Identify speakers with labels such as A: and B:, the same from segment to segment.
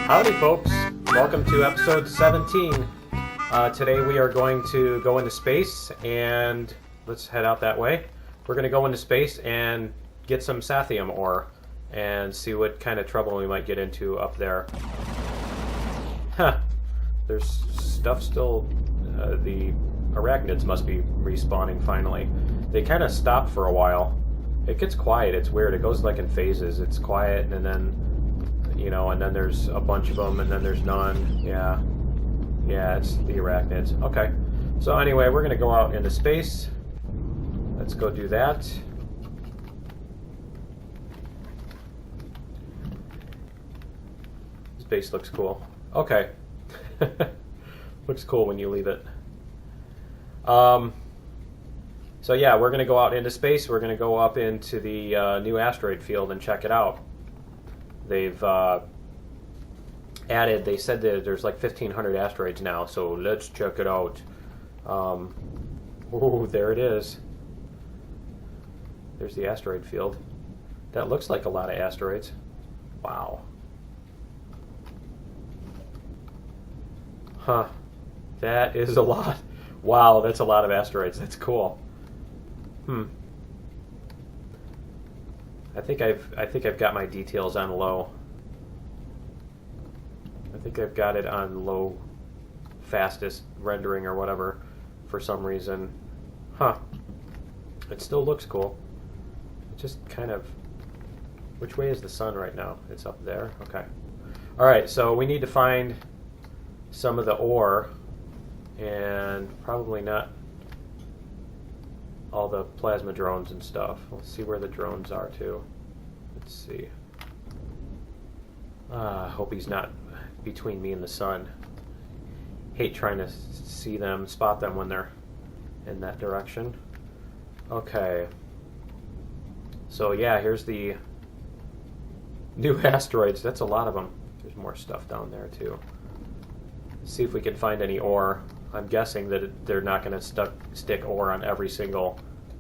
A: Howdy folks, welcome to episode 17. Today we are going to go into space and let's head out that way. We're going to go into space and get some Sathium ore and see what kind of trouble we might get into up there. Huh, there's stuff still, the arachnids must be respawning finally. They kind of stopped for a while. It gets quiet, it's weird, it goes like in phases. It's quiet and then and then there's a bunch of them, and then there's none. Yeah, it's the arachnids. Okay, so anyway, we're gonna go out into space. Let's go do that. This base looks cool. Okay, looks cool when you leave it. So yeah, we're gonna go out into space. We're gonna go up into the new asteroid field and check it out. They've added, they said that there's like 1,500 asteroids now, so let's check it out. Oh, there it is. There's the asteroid field. That looks like a lot of asteroids. Wow. Huh. That is a lot. Wow, that's a lot of asteroids. That's cool. I think I've got my details on low. I think I've got it on low fastest rendering or whatever for some reason. Huh. It still looks cool. It just kind of... Which way is the sun right now? It's up there? Okay. Alright, so we need to find some of the ore and probably not all the plasma drones and stuff. Let's see where the drones are too. Let's see. I hope he's not between me and the sun. Hate trying to see them, spot them when they're in that direction. Okay. So yeah, here's the new asteroids. That's a lot of them. There's more stuff down there too. Let's see if we can find any ore. I'm guessing that they're not going to stick ore on every single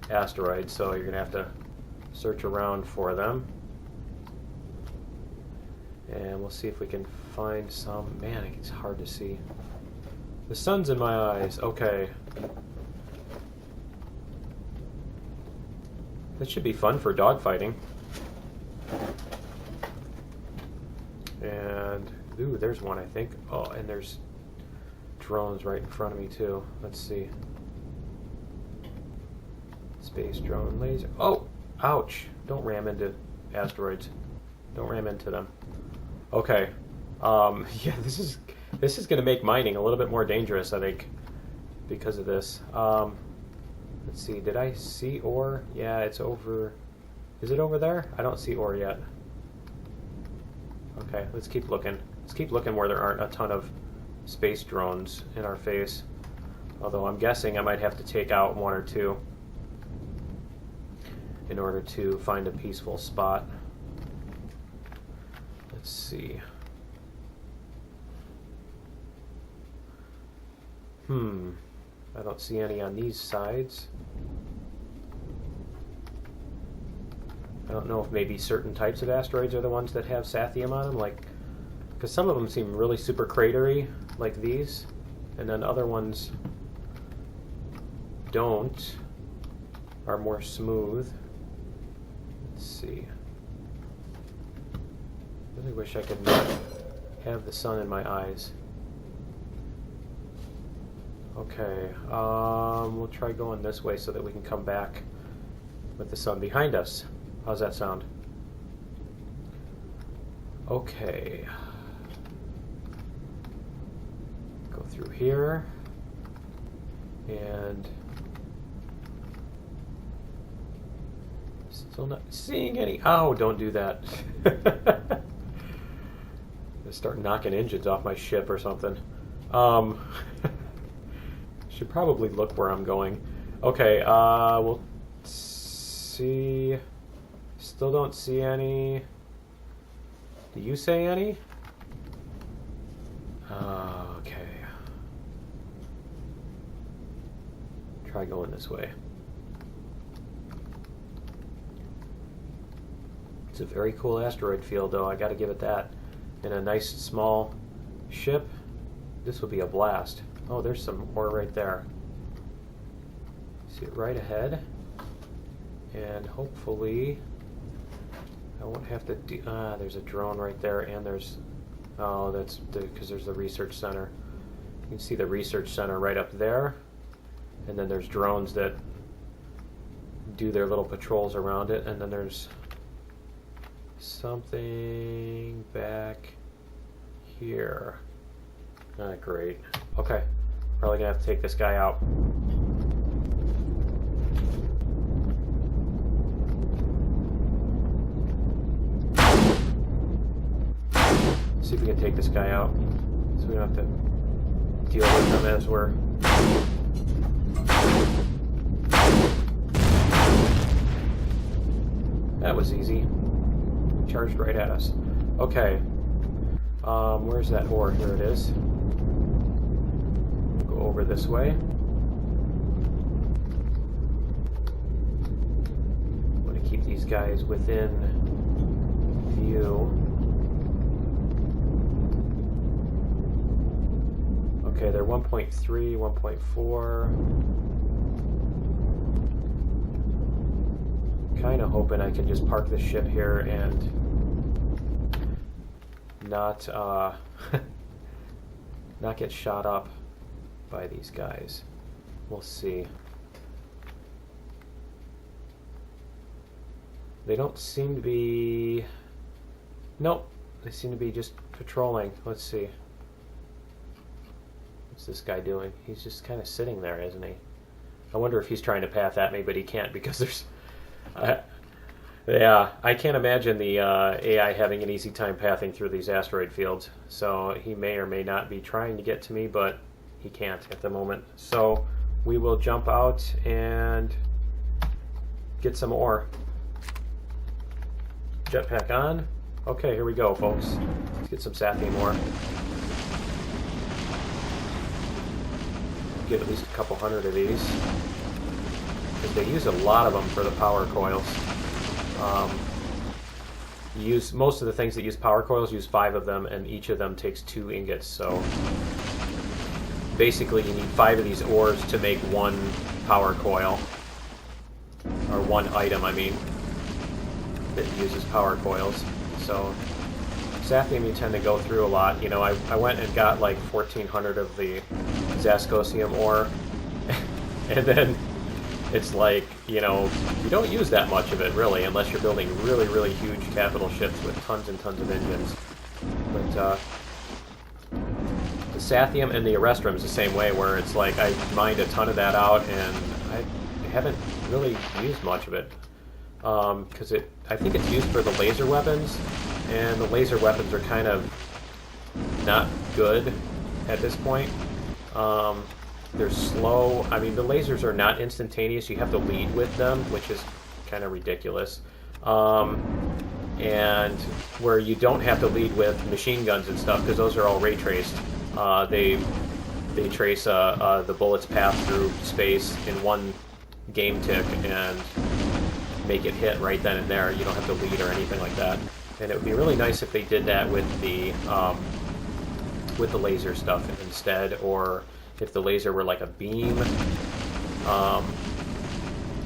A: asteroid, so you're going to have to search around for them. And we'll see if we can find some. Man, it's hard to see. The sun's in my eyes. Okay. That should be fun for dogfighting. And, ooh, there's one, I think. Oh, and there's drones right in front of me too. Let's see. Space drone laser. Oh, ouch! Don't ram into asteroids. Don't ram into them. Okay. Yeah, this is going to make mining a little bit more dangerous, I think, because of this. Let's see. Did I see ore? Yeah, it's over. Is it over there? I don't see ore yet. Okay, let's keep looking. Let's keep looking where there aren't a ton of space drones in our face. Although I'm guessing I might have to take out one or two in order to find a peaceful spot. Let's see. I don't see any on these sides. I don't know if maybe certain types of asteroids are the ones that have Sathium on them, like, because some of them seem really super cratery, like these, and then other ones don't, are more smooth. Let's see. I really wish I could not have the sun in my eyes. Okay, we'll try going this way so that we can come back with the sun behind us. How's that sound? Okay. Go through here. And still not seeing any. Oh, don't do that. Start knocking engines off my ship or something. Should probably look where I'm going. Okay, we'll see. Still don't see any. Do you say any? Okay. Try going this way. It's a very cool asteroid field, though. I got to give it that. in a nice small ship, this will be a blast. Oh, there's some ore right there. See it right ahead. And hopefully I won't have to do... there's a drone right there, and there's... Oh, that's because there's the research center. You can see the research center right up there. And then there's drones that do their little patrols around it. And then there's something back here. Great. Okay. Probably gonna have to take this guy out. See if we can take this guy out, so we don't have to deal with him as we're... That was easy. Charged right at us. Okay. Where's that ore? Here it is. Go over this way. Want to keep these guys within view. Okay, they're 1.3, 1.4. Kind of hoping I can just park the ship here and not not get shot up by these guys. We'll see. They don't seem to be... Nope, they seem to be just patrolling. Let's see. What's this guy doing? He's just kind of sitting there, isn't he? I wonder if he's trying to path at me, but he can't because there's... yeah, I can't imagine the AI having an easy time pathing through these asteroid fields. So he may or may not be trying to get to me, but he can't at the moment. So we will jump out and get some ore. Jetpack on. Okay, here we go, folks. Let's get some Sathium ore. Get at least a couple hundred of these, because they use a lot of them for the power coils. Use most of the things that use power coils use 5 of them, and each of them takes 2 ingots. So basically, you need 5 of these ores to make 1 power coil, or 1 item, I mean, that uses power coils. So Sathium you tend to go through a lot. You know, I went and got like 1,400 of the Zascosium ore, and then it's like, you know, you don't use that much of it really unless you're building really, really huge capital ships with tons and tons of engines. But the Sathium and the Asteroids is the same way, where it's like I mined a ton of that out and I haven't really used much of it, because I think it's used for the laser weapons, and the laser weapons are kind of not good at this point. They're slow. I mean, the lasers are not instantaneous. You have to lead with them, which is kind of ridiculous. And where you don't have to lead with machine guns and stuff, because those are all ray traced. They trace the bullet's path through space in one game tick and make it hit right then and there. You don't have to lead or anything like that. And it would be really nice if they did that with the laser stuff instead, or if the laser were like a beam,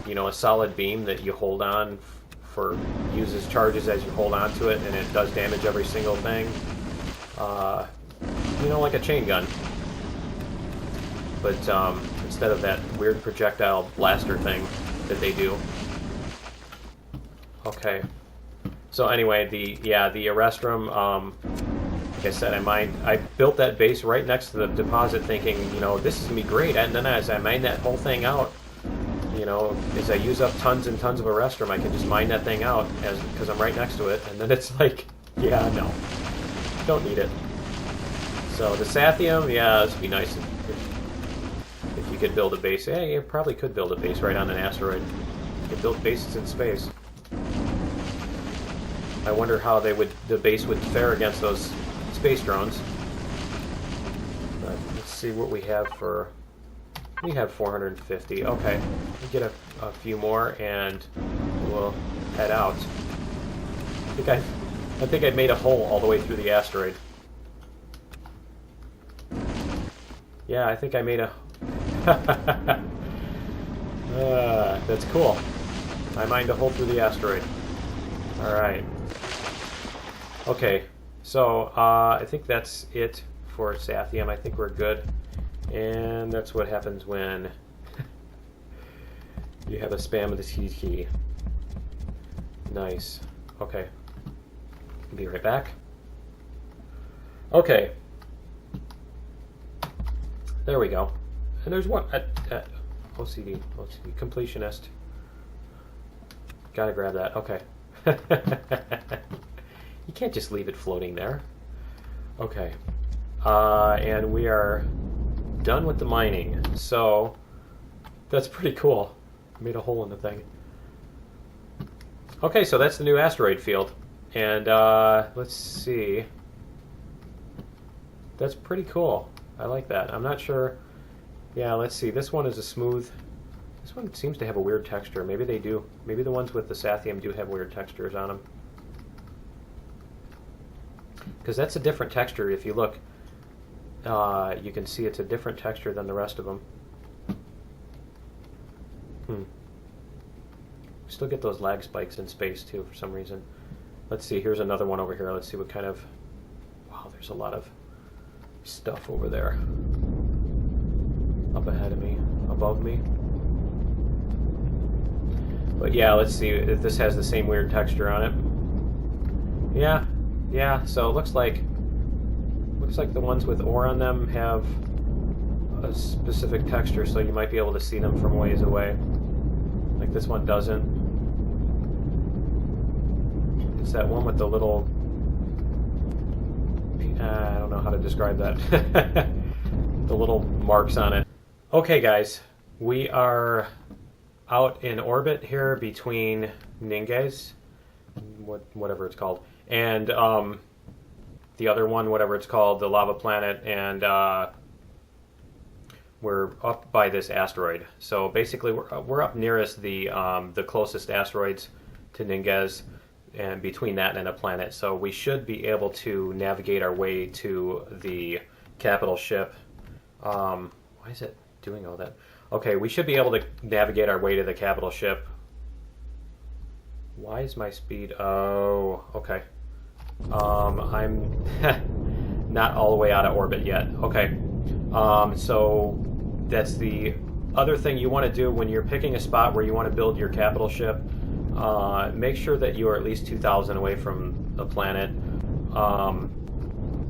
A: you know, a solid beam that you hold on for, uses charges as you hold on to it, and it does damage every single thing. You know, like a chain gun. But instead of that weird projectile blaster thing that they do. Okay. So anyway, the Asteroid, like I said, I built that base right next to the deposit thinking, you know, this is going to be great. And then as I mine that whole thing out, you know, as I use up tons and tons of Asteroid, I can just mine that thing out because I'm right next to it. And then it's like, yeah, no, don't need it. So the Sathium, yeah, this would be nice if you could build a base. Yeah, you probably could build a base right on an asteroid. You could build bases in space. I wonder how the base would fare against those space drones. But let's see what we have for... We have 450. Okay, we'll get a few more and we'll head out. I think I think I made a hole all the way through the asteroid. Yeah, I think I made a... that's cool. I mined a hole through the asteroid. Alright. Okay, so I think that's it for Sathium. I think we're good. And that's what happens when you have a spam of the T key. Nice. Okay. Be right back. Okay. There we go. And there's one OCD completionist. Gotta grab that. Okay. You can't just leave it floating there. Okay. And we are done with the mining. So that's pretty cool. Made a hole in the thing. Okay, so that's the new asteroid field. And let's see. That's pretty cool. I like that. I'm not sure. Yeah, let's see. This one is a smooth. This one seems to have a weird texture. Maybe they do. Maybe the ones with the Sathium do have weird textures on them. Because that's a different texture. If you look, you can see it's a different texture than the rest of them. Still get those lag spikes in space too for some reason. Let's see. Here's another one over here. Let's see what kind of... Wow, there's a lot of stuff over there. Up ahead of me, above me. But yeah, let's see if this has the same weird texture on it. Yeah. So it looks like the ones with ore on them have a specific texture, so you might be able to see them from ways away. Like this one doesn't. It's that one with the little... I don't know how to describe that. The little marks on it. Okay, guys. We are out in orbit here between Ninges, whatever it's called, and the other one, whatever it's called, the lava planet, and we're up by this asteroid. So basically, we're up nearest the closest asteroids to Ninges, and between that and a planet. So we should be able to navigate our way to the capital ship. Why is it doing all that? Okay, we should be able to navigate our way to the capital ship. Why is my speed... Oh, okay. I'm not all the way out of orbit yet. Okay. So that's the other thing you want to do when you're picking a spot where you want to build your capital ship. Make sure that you are at least 2,000 away from the planet.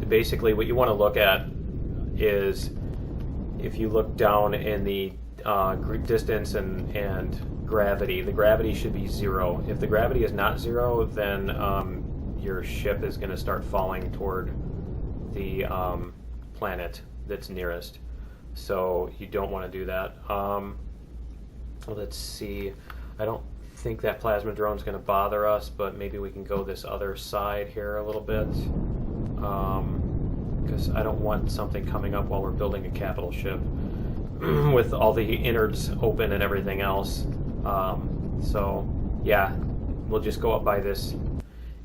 A: Basically, what you want to look at is if you look down in the distance and gravity. The gravity should be 0. If the gravity is not 0, then your ship is going to start falling toward the planet that's nearest. So you don't want to do that. Let's see. I don't think that plasma drone is going to bother us, but maybe we can go this other side here a little bit, because I don't want something coming up while we're building a capital ship with all the innards open and everything else. So yeah, we'll just go up by this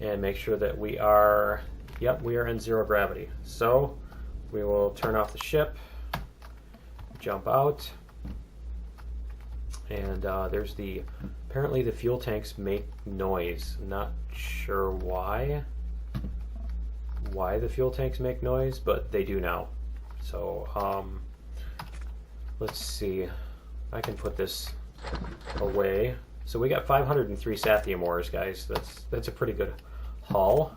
A: and make sure that we are, yep, we are in 0 gravity. So we will turn off the ship, jump out, and there's the, apparently the fuel tanks make noise. Not sure why the fuel tanks make noise, but they do now. So let's see, I can put this away. So we got 503 Sathium ores, guys. That's a pretty good haul.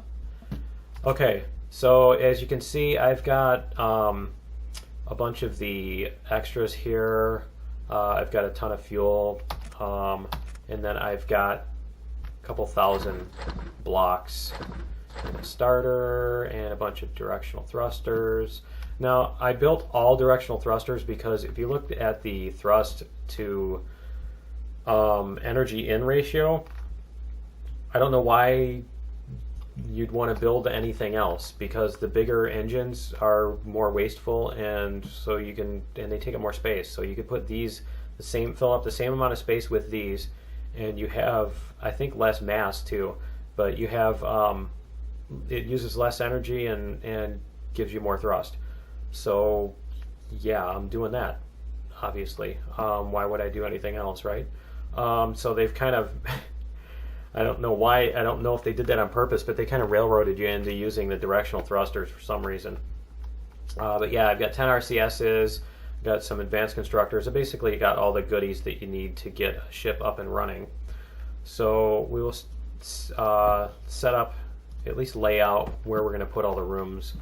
A: Okay, so as you can see, I've got a bunch of the extras here. I've got a ton of fuel, and then I've got a couple thousand blocks, and a starter, and a bunch of directional thrusters. Now, I built all directional thrusters because if you looked at the thrust to energy in ratio, I don't know why you'd want to build anything else, because the bigger engines are more wasteful, and so you can, and they take up more space. So you could put these fill up the same amount of space with these, and you have, I think, less mass too, but you have it uses less energy and gives you more thrust. So yeah, I'm doing that, obviously. Why would I do anything else, right? So they've kind of, I don't know why, I don't know if they did that on purpose, but they kind of railroaded you into using the directional thrusters for some reason. But yeah, I've got 10 RCSs, got some advanced constructors. I basically got all the goodies that you need to get a ship up and running. So we will set up, at least lay out where we're going to put all the rooms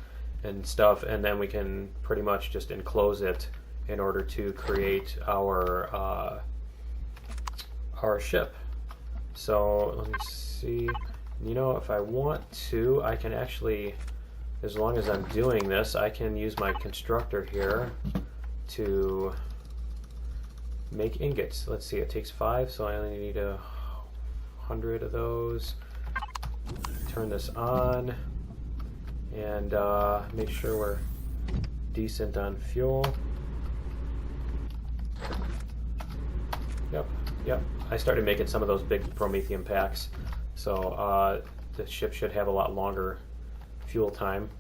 A: and stuff, and then we can pretty much just enclose it in order to create our ship. So let me see. You know, if I want to, I can actually, as long as I'm doing this, I can use my constructor here to make ingots. Let's see, it takes 5, so I only need 100 of those. Turn this on and make sure we're decent on fuel. Yep. I started making some of those big Prometheum packs, so the ship should have a lot longer fuel time.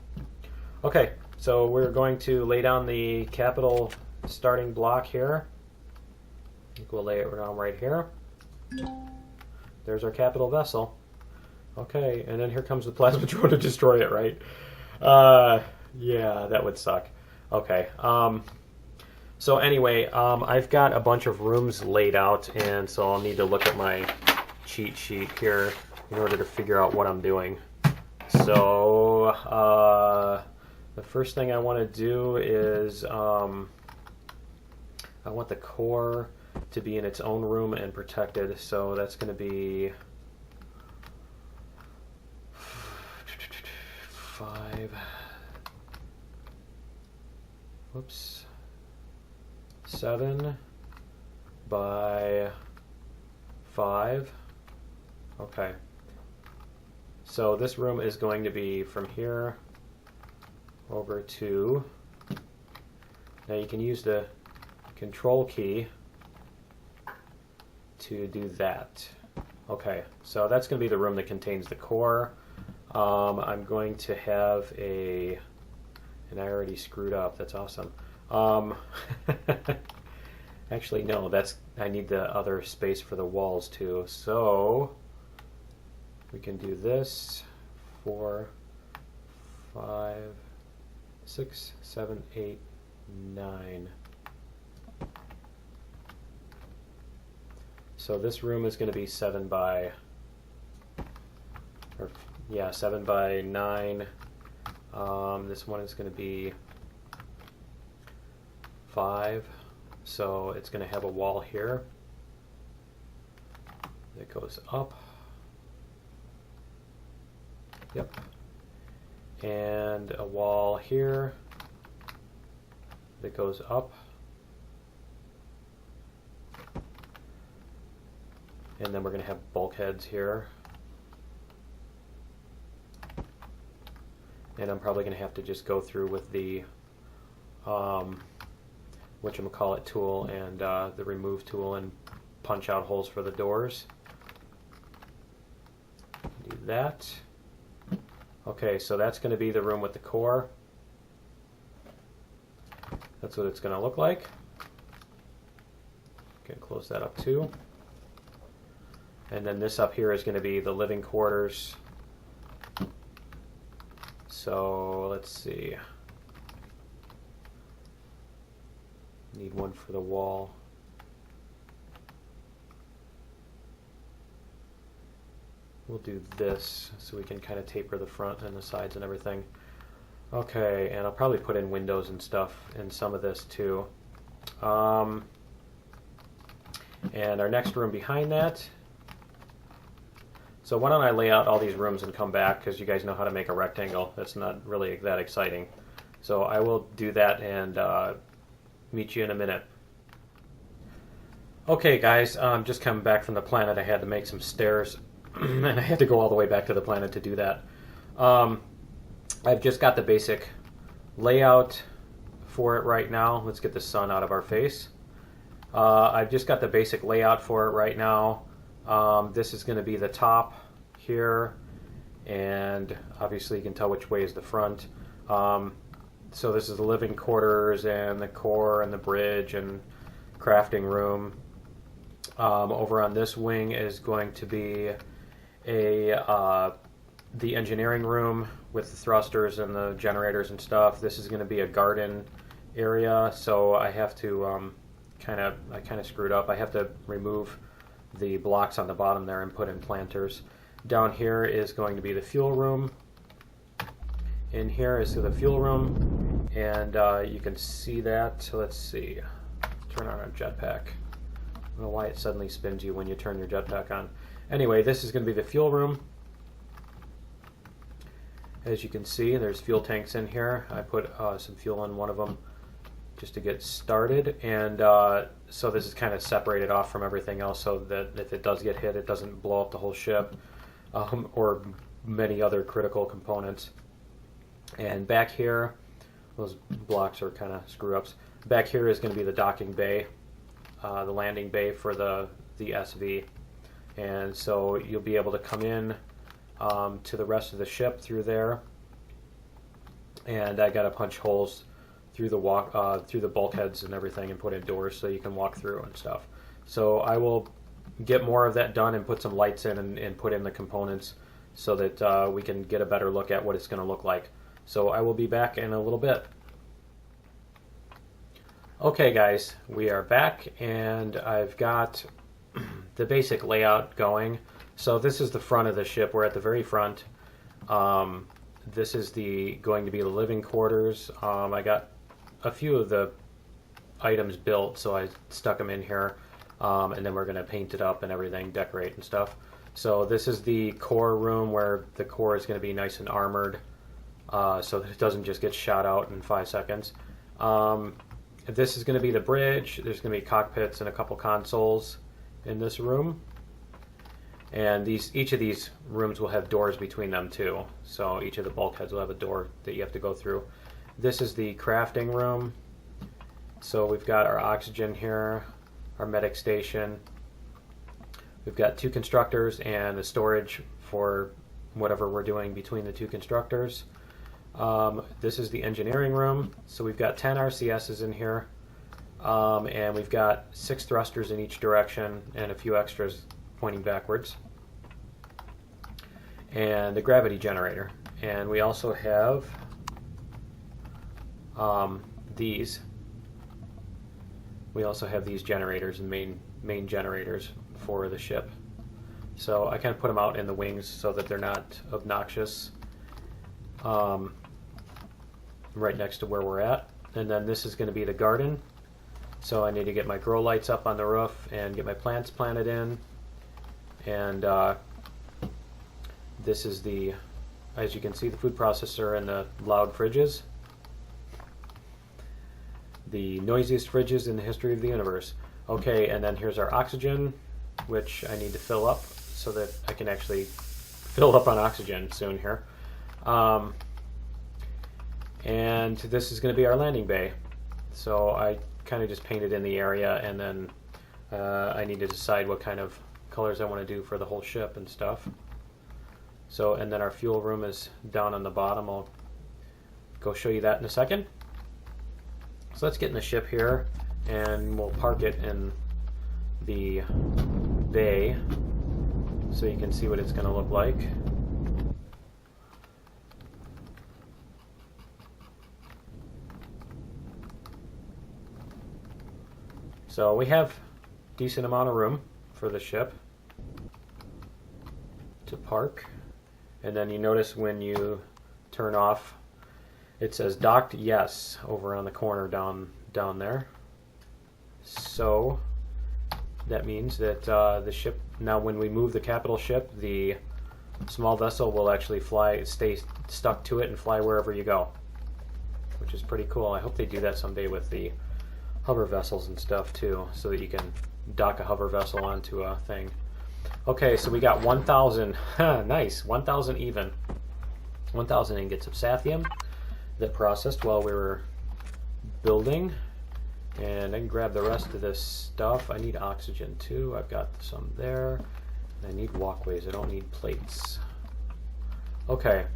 A: Okay, so we're going to lay down the capital starting block here. I think we'll lay it down right here. There's our capital vessel. Okay, and then here comes the plasma drone to destroy it, right? Yeah, that would suck. Okay, so anyway, I've got a bunch of rooms laid out, and so I'll need to look at my cheat sheet here in order to figure out what I'm doing. So, the first thing I want to do is, I want the core to be in its own room and protected, so that's going to be 5. Whoops. 7 by 5. Okay. So this room is going to be from here over to, now you can use the control key to do that. Okay, so that's going to be the room that contains the core. I'm going to have a, and I already screwed up, that's awesome. Actually no, I need the other space for the walls too. So we can do this. 4, 5, 6, 7, 8, 9. So this room is going to be 7 by 9. This one is going to be 5, so it's going to have a wall here that goes up. Yep. And a wall here that goes up. And then we're going to have bulkheads here. And I'm probably going to have to just go through with the whatchamacallit tool and the remove tool and punch out holes for the doors. Do that. Okay, so that's going to be the room with the core. That's what it's going to look like. Can close that up too. And then this up here is going to be the living quarters. So let's see. Need one for the wall. We'll do this so we can kind of taper the front and the sides and everything. Okay, and I'll probably put in windows and stuff in some of this too. And our next room behind that. So why don't I lay out all these rooms and come back, because you guys know how to make a rectangle. That's not really that exciting. So I will do that and meet you in a minute. Okay guys, just coming back from the planet. I had to make some stairs and I had to go all the way back to the planet to do that. I've just got the basic layout for it right now. Let's get the sun out of our face. I've just got the basic layout for it right now. This is going to be the top here, and obviously you can tell which way is the front. So this is the living quarters and the core and the bridge and crafting room. Over on this wing is going to be the engineering room with the thrusters and the generators and stuff. This is going to be a garden area, so I have to I kind of screwed up. I have to remove the blocks on the bottom there and put in planters. Down here is going to be the fuel room. In here is the fuel room, and you can see that. So let's see. Turn on our jetpack. I don't know why it suddenly spins you when you turn your jetpack on. Anyway, this is going to be the fuel room. As you can see, there's fuel tanks in here. I put some fuel in one of them just to get started, and so this is kind of separated off from everything else so that if it does get hit, it doesn't blow up the whole ship or many other critical components. And back here, those blocks are kind of screw-ups. Back here is going to be the docking bay, the landing bay for the SV. And so you'll be able to come in to the rest of the ship through there. And I got to punch holes through the bulkheads and everything and put in doors so you can walk through and stuff. So I will get more of that done and put some lights in and put in the components so that we can get a better look at what it's going to look like. So I will be back in a little bit. Okay guys, we are back, and I've got the basic layout going. So this is the front of the ship. We're at the very front. This is going to be the living quarters. I got a few of the items built, so I stuck them in here, and then we're going to paint it up and everything, decorate and stuff. So this is the core room where the core is going to be nice and armored, so that it doesn't just get shot out in 5 seconds. This is going to be the bridge. There's going to be cockpits and a couple consoles in this room. And each of these rooms will have doors between them too. So each of the bulkheads will have a door that you have to go through. This is the crafting room. So we've got our oxygen here, our medic station. We've got 2 constructors and the storage for whatever we're doing between the 2 constructors. This is the engineering room. So we've got 10 RCSs in here. And we've got 6 thrusters in each direction and a few extras pointing backwards. And the gravity generator. And we also have these. We also have these generators and main generators for the ship. So I kind of put them out in the wings so that they're not obnoxious. Right next to where we're at. And then this is going to be the garden. So I need to get my grow lights up on the roof and get my plants planted in. And this is as you can see, the food processor and the loud fridges. The noisiest fridges in the history of the universe. Okay, and then here's our oxygen, which I need to fill up so that I can actually fill up on oxygen soon here. And this is going to be our landing bay. So I kind of just painted in the area, and then I need to decide what kind of colors I want to do for the whole ship and stuff. So, and then our fuel room is down on the bottom. I'll go show you that in a second. So let's get in the ship here, and we'll park it in the bay so you can see what it's going to look like. So we have a decent amount of room for the ship to park. And then you notice when you turn off, it says docked yes over on the corner down there. So that means that the ship, now when we move the capital ship, the small vessel will actually stay stuck to it and fly wherever you go, which is pretty cool. I hope they do that someday with the hover vessels and stuff too, so that you can dock a hover vessel onto a thing. Okay, so we got 1,000, nice, 1,000 even. 1,000 ingots of Sathium that processed while we were building. And I can grab the rest of this stuff. I need oxygen too, I've got some there. I need walkways, I don't need plates. Okay.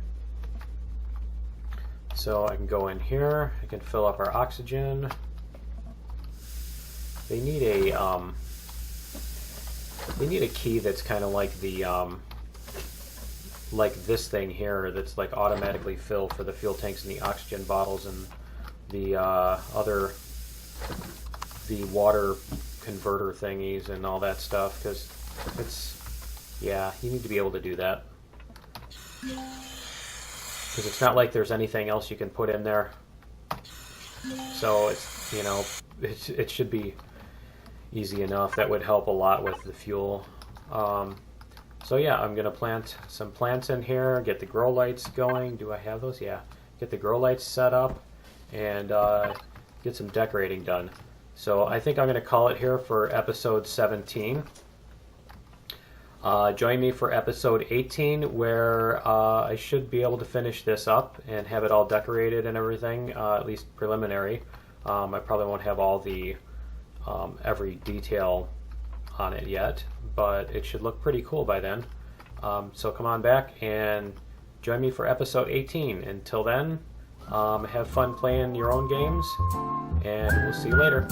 A: So I can go in here. I can fill up our oxygen. They need a key that's kind of like the like this thing here, that's like automatically fill for the fuel tanks and the oxygen bottles and the the water converter thingies and all that stuff, because yeah, you need to be able to do that, because it's not like there's anything else you can put in there. So it's, you know, it should be easy enough. That would help a lot with the fuel. So yeah, I'm gonna plant some plants in here, get the grow lights going. Do I have those? Yeah. Get the grow lights set up and get some decorating done. So I think I'm gonna call it here for episode 17. Join me for episode 18, where I should be able to finish this up and have it all decorated and everything, at least preliminary. I probably won't have all the every detail on it yet, but it should look pretty cool by then. So come on back and join me for episode 18. Until then, have fun playing your own games, and we'll see you later.